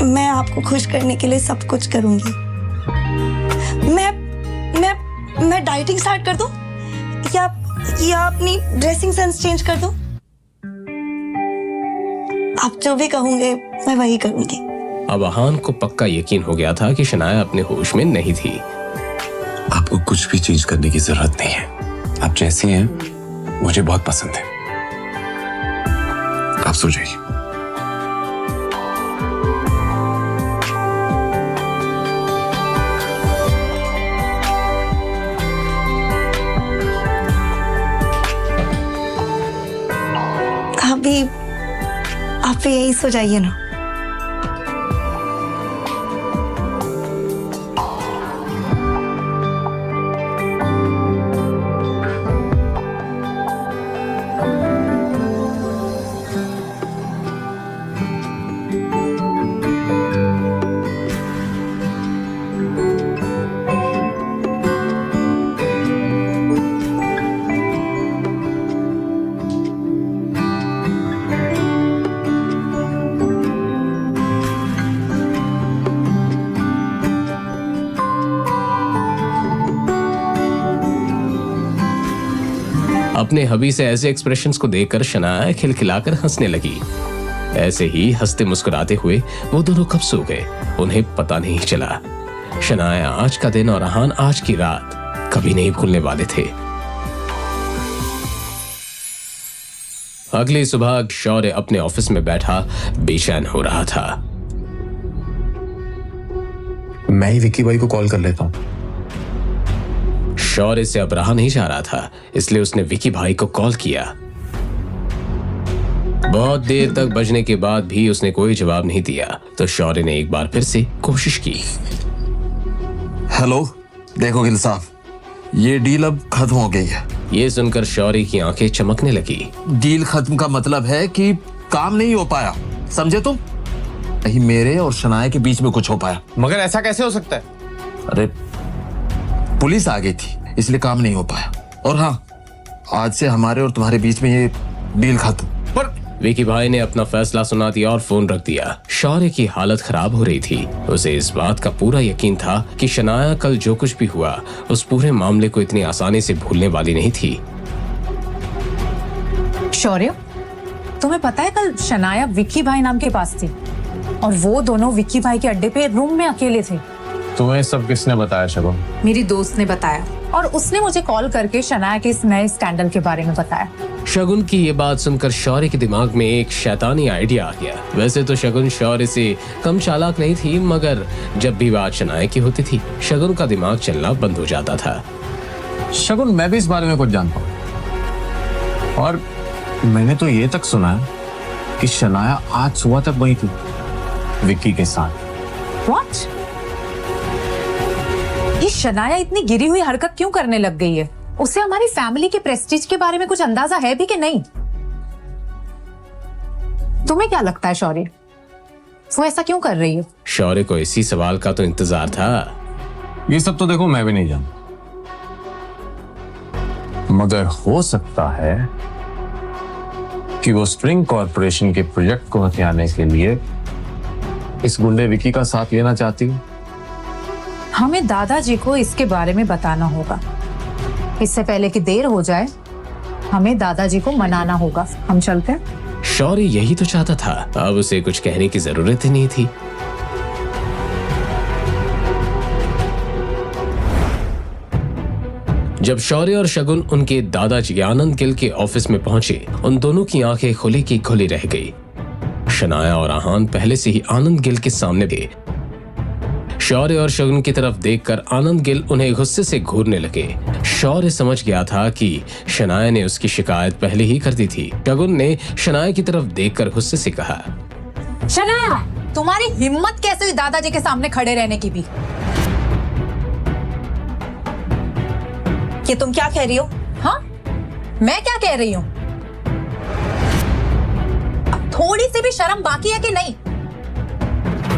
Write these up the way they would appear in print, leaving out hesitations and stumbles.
मैं आपको खुश करने के लिए सब कुछ करूंगी। मैं डाइटिंग स्टार्ट कर दूं या अपनी ड्रेसिंग सेंस चेंज कर दूं? आप जो भी कहोगे मैं वही करूंगी। अब अहान को पक्का यकीन हो गया था कि शनाया अपने होश में नहीं थी। आपको कुछ भी चेंज करने की जरूरत नहीं है। आप जैसी हैं मुझे बहुत पसंद है। आप सो जाइए। आप भी यही सो जाइए ना। अपने हबी से ऐसे एक्सप्रेशंस को देखकर शनाया खिलखिलाकर हंसने लगी। ऐसे ही हंसते मुस्कुराते हुए वो दोनों कब सो गए उन्हें पता नहीं चला। शनाया आज का दिन और अहान आज की रात कभी नहीं भूलने वाले थे। अगली सुबह शौर्य अपने ऑफिस में बैठा बेचैन हो रहा था। मैं ही विक्की भाई को कॉल कर लेता हूँ। शौर्य से अब रहा नहीं जा रहा था, इसलिए उसने विकी भाई को कॉल किया। बहुत देर तक बजने के बाद भी उसने कोई जवाब नहीं दिया, तो शौर्य ने एक बार फिर से कोशिश की। हेलो, देखो गिल साहब, ये डील अब खत्म हो गई है। ये सुनकर शौर्य की आंखें चमकने लगी। डील खत्म का मतलब है कि काम नहीं हो पाया, समझे तुम? नहीं मेरे और शनाया के बीच में कुछ हो पाया। मगर ऐसा कैसे हो सकता है? अरे पुलिस आ गई थी, इसलिए काम नहीं हो पाया। और हाँ, आज से हमारे और तुम्हारे बीच में ये डील खत्म। पर विकी भाई ने अपना फैसला सुना दिया और फोन रख दिया। शौर्य की हालत खराब हो रही थी। उसे इस बात का पूरा यकीन था कि शनाया कल जो कुछ भी हुआ उस पूरे मामले को इतनी आसानी से भूलने वाली नहीं थी। शौर्य, तुम्हें पता है कल शनाया विक्की भाई नाम के पास थी और वो दोनों विक्की भाई के अड्डे पे रूम में अकेले थे। तुम्हें सब किसने बताया शगुन? मेरी दोस्त ने बताया और उसने मुझे कॉल करके शनाया के इस नए स्कैंडल के बारे में बताया। शगुन की ये बात सुनकर शौर्य के दिमाग में एक शैतानी आइडिया आ गया। वैसे तो शगुन शौर्य से कम चालाक नहीं थी, मगर जब भी बात शनाया की होती थी शगुन का दिमाग चलना बंद हो जाता था। शगुन, मैं भी इस बारे में कुछ जानता हूँ और मैंने तो ये तक सुना है कि शनाया आज सुबह तक वही थी विक्की के साथ। What? ये शनाया इतनी गिरी हुई हरकत क्यों करने लग गई है? उसे हमारी फैमिली के प्रेस्टीज के बारे में कुछ अंदाजा है भी कि नहीं? तुम्हें क्या लगता है शौर्य, वो ऐसा क्यों कर रही है? शौर्य को इसी सवाल का तो इंतजार था। ये सब तो देखो मैं भी नहीं जानता, मगर हो सकता है कि वो स्प्रिंग कॉर्पोरेशन के प्रोजेक्ट को हथियाने के लिए इस गुंडे विकी का साथ लेना चाहती हूँ। हमें दादाजी को इसके बारे में बताना होगा। इससे पहले कि देर हो जाए हमें दादाजी को मनाना होगा। हम चलते हैं। शौर्य यही तो चाहता था, अब उसे कुछ कहने की जरूरत ही नहीं थी। जब शौर्य और शगुन उनके दादाजी आनंद गिल के ऑफिस में पहुंचे, उन दोनों की आंखें खुली की खुली रह गई। शनाया और आहान पहले से ही आनंद गिल के सामने थे। शौर्य और शगुन की तरफ देखकर आनंद गिल उन्हें गुस्से से घूरने लगे। शौर्य समझ गया था कि शनाया ने उसकी शिकायत पहले ही कर दी थी। शगुन ने शनाया की तरफ देखकर गुस्से से कहा, शनाया, तुम्हारी हिम्मत कैसे हुई दादाजी के सामने खड़े रहने की भी? ये तुम क्या कह रही हो? हाँ, मैं क्या कह रही हूँ? थोड़ी सी भी शर्म बाकी है कि नहीं?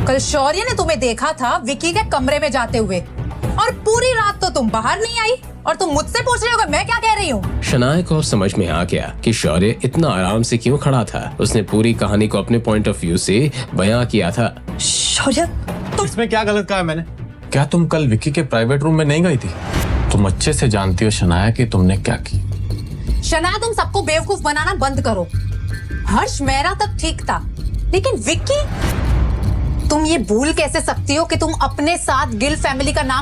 कल शौर्य ने तुम्हें देखा था विक्की के कमरे में जाते हुए और पूरी रात तो तुम बाहर नहीं आई। और तुम मुझसे पूछ रहे हो मैं क्या कह रही हूँ? शनाया को अब समझ में आ गया कि शौर्य इतना आराम से क्यों खड़ा था। उसने पूरी कहानी को अपने पॉइंट ऑफ व्यू से बयां किया था। शौर्य इसमें क्या गलत कहा है मैंने? क्या तुम कल विक्की के प्राइवेट रूम में नहीं गई थी? तुम अच्छे से जानती हो शनाया कि तुमने क्या की। शनाया, तुम सबको बेवकूफ बनाना बंद करो। हर्ष मेरा तक ठीक था, लेकिन विक्की, तुम ये भूल कैसे सकती हो कि तुम अपने साथ गिल फैमिली का नाम